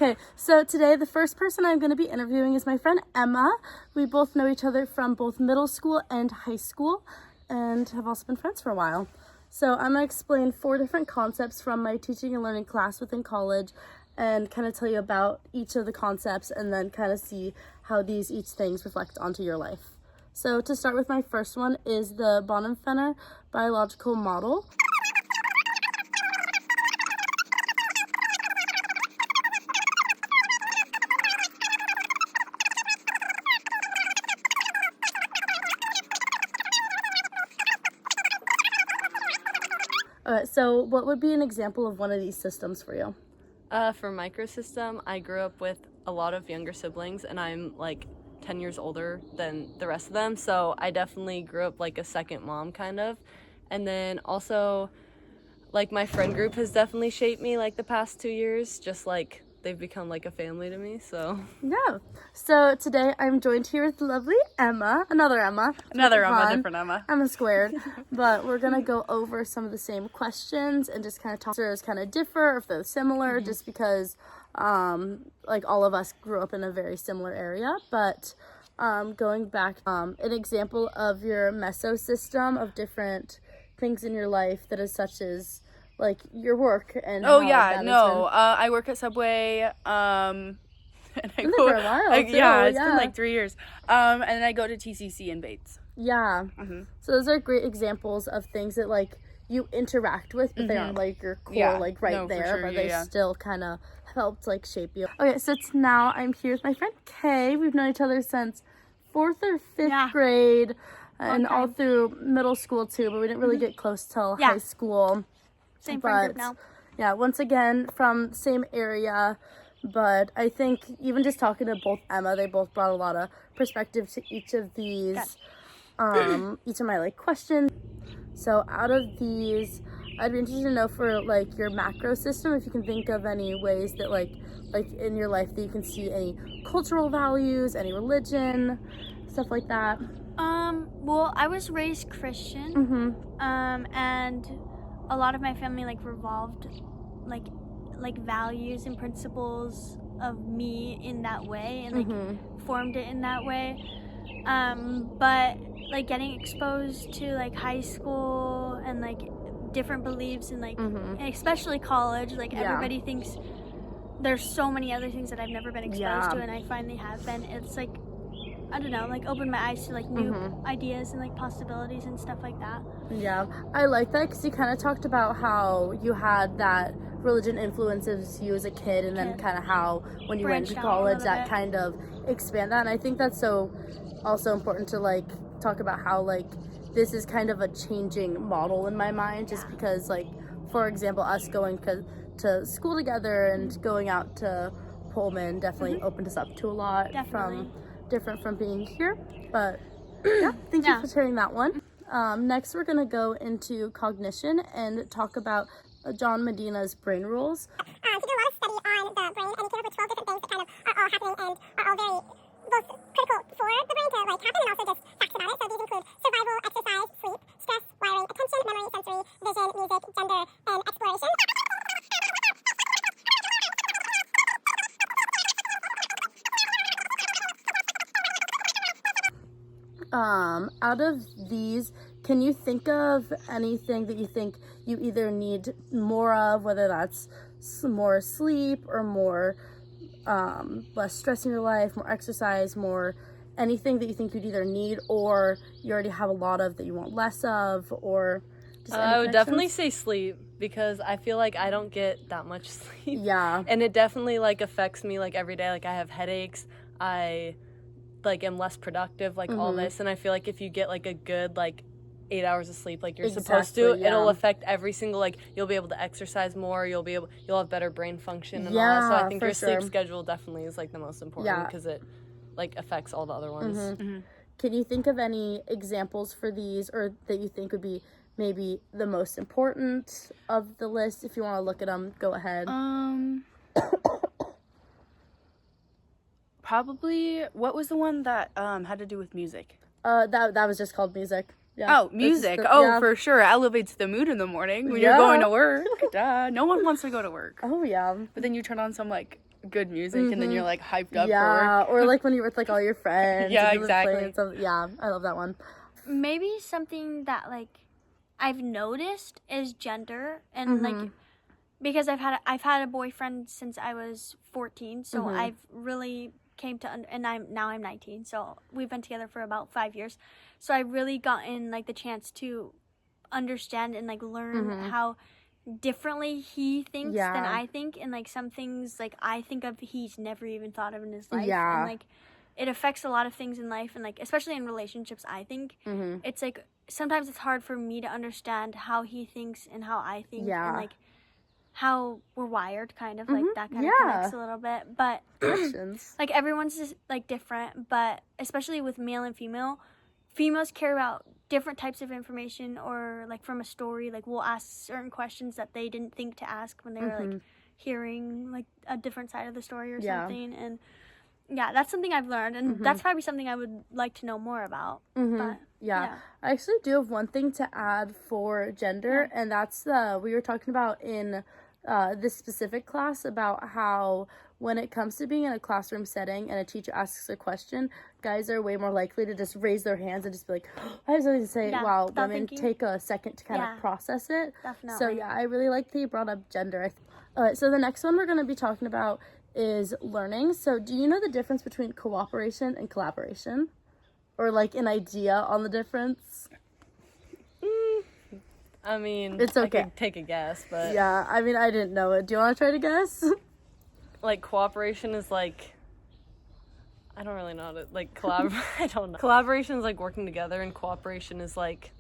Okay, so today the first person I'm going to be interviewing is my friend Emma. We both know each other from both middle school and high school and have also been friends for a while. So I'm going to explain 4 different concepts from my teaching and learning class within college and kind of tell you about each of the concepts and then kind of see how each things reflect onto your life. So to start with, my first one is the Bonhoeffer biological model. Alright, so what would be an example of one of these systems for you? For microsystem, I grew up with a lot of younger siblings, and I'm like 10 years older than the rest of them, so I definitely grew up like a second mom kind of. And then also, like, my friend group has definitely shaped me like the past 2 years, just like they've become like a family to me, so. Yeah. So today I'm joined here with lovely Emma, another Emma. Different Emma. Emma squared. But we're going to go over some of the same questions and just kind of talk if those kind of differ, if they're similar, just because like all of us grew up in a very similar area. But going back, an example of your mesosystem of different things in your life that is such as like your work and I work at Subway and I been go there for a while, it's yeah. been like 3 years and then I go to TCC in Bates. Yeah. So those are great examples of things that like you interact with, but they aren't like your core like right there, sure. but they still kind of helped like shape you. Okay, so now I'm here with my friend Kay. We've known each other since 4th or 5th grade and all through middle school too, but we didn't really get close till high school. Same friend group now. Yeah, once again from the same area, but I think even just talking to both Emma, they both brought a lot of perspective to each of these, each of my like questions. So out of these, I'd be interested to know for like your macro system, if you can think of any ways that like in your life that you can see any cultural values, any religion, stuff like that. Well, I was raised Christian, and a lot of my family like revolved like values and principles of me in that way and like formed it in that way. But like getting exposed to like high school and like different beliefs and like and especially college, like everybody thinks there's so many other things that I've never been exposed to, and I finally have been. It's like, I don't know, like opened my eyes to like new ideas and like possibilities and stuff like that. Yeah, I like that because you kind of talked about how you had that religion influences you as a kid, and then kind of how when you went to college that kind of expand that. And I think that's so also important to like talk about how like this is kind of a changing model in my mind, just because like, for example, us going to school together and going out to Pullman definitely opened us up to a lot different from being here. But yeah, thank you for sharing that one. Next we're gonna go into cognition and talk about John Medina's brain rules. He did a lot of study on the brain, and he came up with 12 different things that kind of are all happening and are all very both critical for the brain to like happen and also just facts about it. So these include survival, exercise, sleep, stress, wiring, attention, memory, sensory, vision, music, gender, and exploration. Out of these, can you think of anything that you think you either need more of, whether that's more sleep or more less stress in your life, more exercise, more anything that you think you'd either need or you already have a lot of that you want less of, or just I would definitely say sleep, because I feel like I don't get that much sleep. Yeah. And it definitely like affects me like every day. Like I have headaches, I like am less productive, like all this, and I feel like if you get like a good like 8 hours of sleep like you're supposed to, it'll affect every single, like you'll be able to exercise more, you'll have better brain function and all that. So I think your sleep schedule definitely is like the most important, because it like affects all the other ones. Can you think of any examples for these, or that you think would be maybe the most important of the list? If you want to look at them, go ahead. Probably, what was the one that had to do with music? That was just called music. Yeah. Oh, music. For sure. Elevates the mood in the morning when you're going to work. Duh. No one wants to go to work. Oh, yeah. But then you turn on some, like, good music and then you're like hyped up Yeah, for work. or like when you're with like all your friends. Yeah, and you're exactly. playing stuff. Yeah, I love that one. Maybe something that like I've noticed is gender and like because I've had a boyfriend since I was 14, so I've really came to and I'm 19, so we've been together for about 5 years. So I really gotten like the chance to understand and like learn how differently he thinks than I think, and like some things like I think of he's never even thought of in his life. And like it affects a lot of things in life, and like especially in relationships. I think it's like sometimes it's hard for me to understand how he thinks and how I think, and like how we're wired, kind of like that kind of connects a little bit. But like everyone's just like different, but especially with male and females care about different types of information, or like from a story, like we'll ask certain questions that they didn't think to ask when they were like hearing like a different side of the story or something. And yeah, that's something I've learned, and that's probably something I would like to know more about. But I actually do have one thing to add for gender, and that's we were talking about in this specific class about how when it comes to being in a classroom setting and a teacher asks a question, guys are way more likely to just raise their hands and just be like, oh, I have something to say, while women take a second to kind of process it. Definitely. So yeah, I really like that you brought up gender. So the next one we're going to be talking about is learning. So do you know the difference between cooperation and collaboration? Or like an idea on the difference? I mean, it's okay. I could take a guess, but yeah, I mean, I didn't know it. Do you want to try to guess? Like cooperation is like, I don't really know how to like I don't know. Collaboration is like working together, and cooperation is like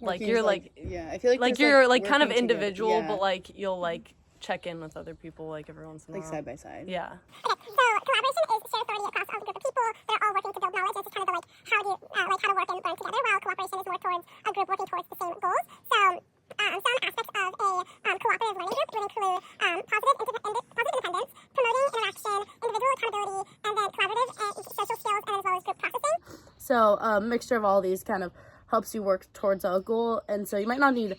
you're like I feel like you're like kind of individual, but like you'll like check in with other people like every once in a while. Like side by side. Yeah. Okay, so collaboration is shared authority across a group of people that are all working to build knowledge. This is kind of the like how to work and learn together, while cooperation is more towards a group working towards the same goals. So some aspects of a cooperative learning group would include positive independence, promoting interaction, individual accountability, and then collaborative and social skills, and as well as group processing. So a mixture of all these kind of helps you work towards a goal, and so you might not need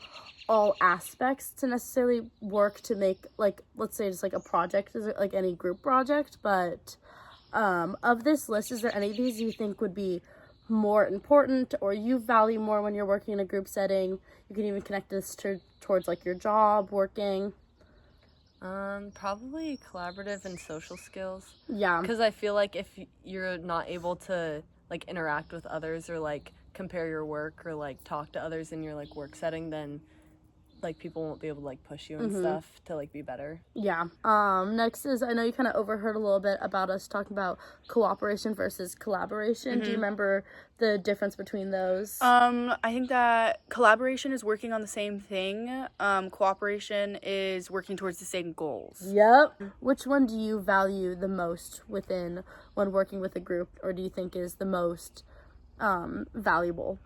all aspects to necessarily work to make, like, let's say just like a project, like any group project, but of this list, is there any of these you think would be more important or you value more when you're working in a group setting? You can even connect this towards like your job, working. Probably collaborative and social skills. Yeah. Because I feel like if you're not able to like interact with others or like compare your work or like talk to others in your like work setting, then like people won't be able to like push you and stuff to like be better. Yeah. Next is, I know you kind of overheard a little bit about us talking about cooperation versus collaboration. Do you remember the difference between those? I think that collaboration is working on the same thing. Cooperation is working towards the same goals. Yep. Which one do you value the most when working with a group, or do you think is the most valuable?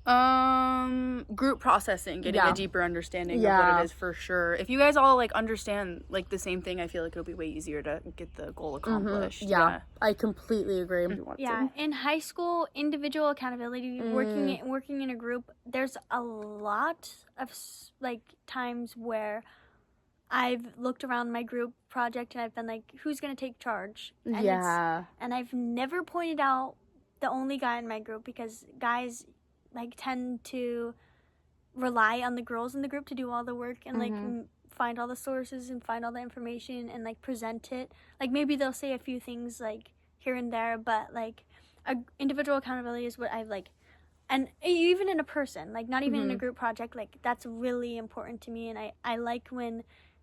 Group processing, getting a deeper understanding of what it is, for sure. If you guys all like understand like the same thing, I feel like it'll be way easier to get the goal accomplished. Yeah, I completely agree. Yeah, in high school, individual accountability, working in a group, there's a lot of like times where I've looked around my group project and I've been like, who's gonna take charge? And and I've never pointed out the only guy in my group, because guys like tend to rely on the girls in the group to do all the work and like find all the sources and find all the information and like present it. Like maybe they'll say a few things like here and there, but like individual accountability is what I've like, and even in a person, like not even in a group project, like that's really important to me. And I like when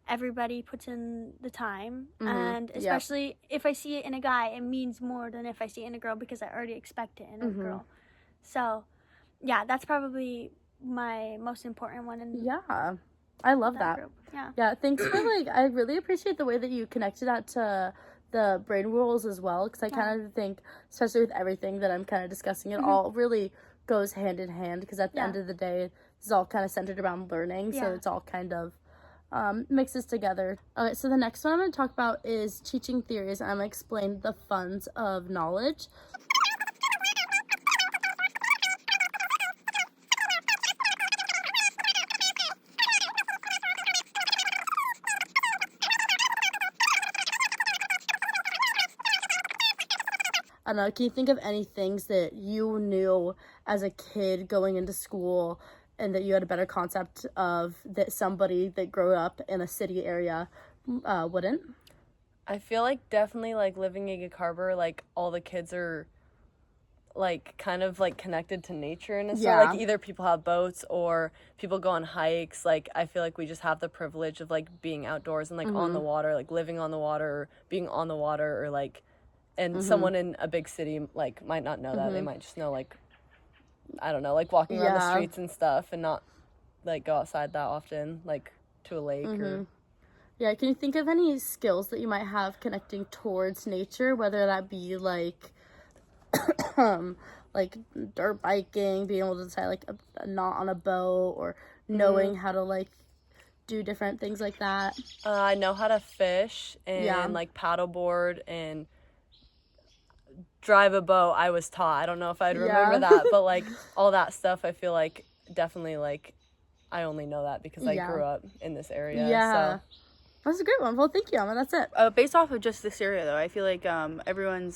everybody puts in the time, and especially if I see it in a guy, it means more than if I see it in a girl, because I already expect it in a girl. So yeah, that's probably my most important one. I love that. Group. Yeah, thanks for like, I really appreciate the way that you connected that to the brain rules as well, because I kind of think, especially with everything that I'm kind of discussing, it all really goes hand in hand, because at the end of the day, it's all kind of centered around learning, so it's all kind of mixes together. Okay, so the next one I'm going to talk about is teaching theories, and I'm going to explain the funds of knowledge. I don't know, can you think of any things that you knew as a kid going into school and that you had a better concept of that somebody that grew up in a city area wouldn't? I feel like definitely like living in Gig Harbor, like all the kids are like kind of like connected to nature in a sense. Yeah. Like either people have boats or people go on hikes. Like I feel like we just have the privilege of like being outdoors and like on the water, like living on the water or being on the water, or like, and someone in a big city like might not know that. They might just know like, I don't know, like walking around the streets and stuff and not like go outside that often, like to a lake or... Yeah, can you think of any skills that you might have connecting towards nature, whether that be like like dirt biking, being able to tie like a knot on a boat, or knowing how to like do different things like that? I know how to fish and like paddleboard and drive a boat. I was taught. I don't know if I'd remember that, but like all that stuff, I feel like definitely like I only know that because I grew up in this area. Yeah. So. That's a great one. Well, thank you, Emma. That's it. Based off of just this area, though, I feel like everyone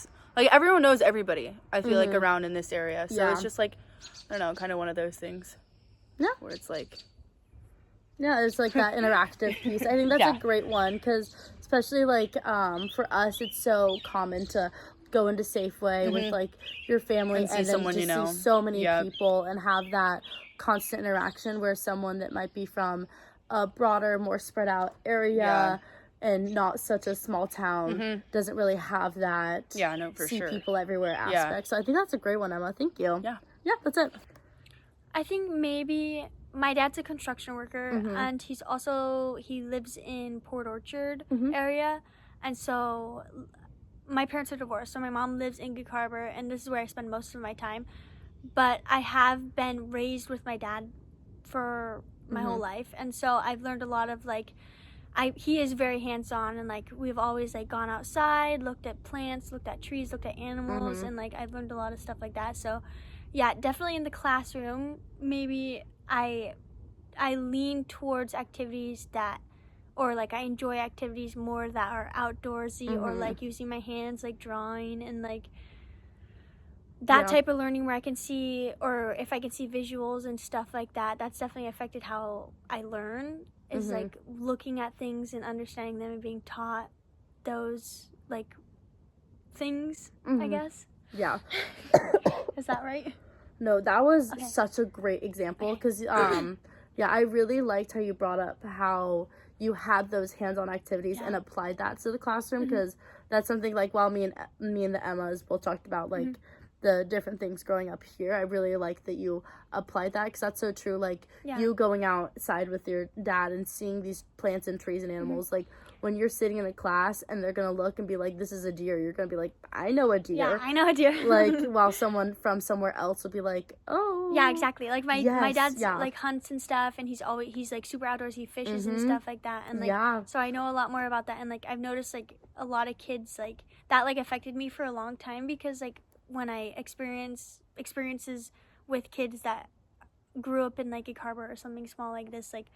knows everybody, I feel like, around in this area. So it's just like, I don't know, kind of one of those things. Yeah. Where it's like... Yeah, it's like that interactive piece. I think that's a great one because especially like for us, it's so common to go into Safeway with like your family and see then someone just you know. see so many people and have that constant interaction, where someone that might be from a broader, more spread out area and not such a small town doesn't really have that see people everywhere aspect. So I think that's a great one, Emma. Thank you. Yeah, that's it. I think maybe my dad's a construction worker, and he lives in Port Orchard area, and so my parents are divorced, so my mom lives in Gig Harbor, and this is where I spend most of my time. But I have been raised with my dad for my whole life, and so I've learned a lot of like, he is very hands-on, and like we've always like gone outside, looked at plants, looked at trees, looked at animals, and like I've learned a lot of stuff like that. So yeah, definitely in the classroom, maybe I lean towards activities that, or like I enjoy activities more that are outdoorsy, or like using my hands, like drawing and like that type of learning where I can see, or if I can see visuals and stuff like that. That's definitely affected how I learn, is like looking at things and understanding them and being taught those like things, I guess. Yeah. Is that right? No, that was such a great example because I really liked how you brought up how you had those hands-on activities and applied that to the classroom, because that's something like while me and the Emmas both talked about like the different things growing up here, I really like that you applied that, because that's so true. Like you going outside with your dad and seeing these plants and trees and animals, like when you're sitting in a class and they're gonna look and be like, this is a deer, you're gonna be like, I know a deer. Yeah, I know a deer. Like while someone from somewhere else will be like, oh yeah, exactly. Like my dad's like hunts and stuff, and he's like super outdoors, he fishes and stuff like that, and like so I know a lot more about that. And like I've noticed like a lot of kids like that like affected me for a long time, because like when I experiences with kids that grew up in like Gig Harbor or something small like this, like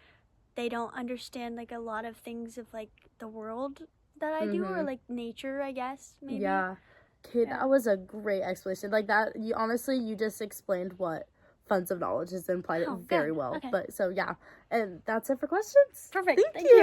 they don't understand like a lot of things of like the world that I do, or like nature, I guess, maybe. That was a great explanation. Like that, you just explained what Funds of Knowledge is and applied it very well. But so and that's it for questions. Perfect. Thank you.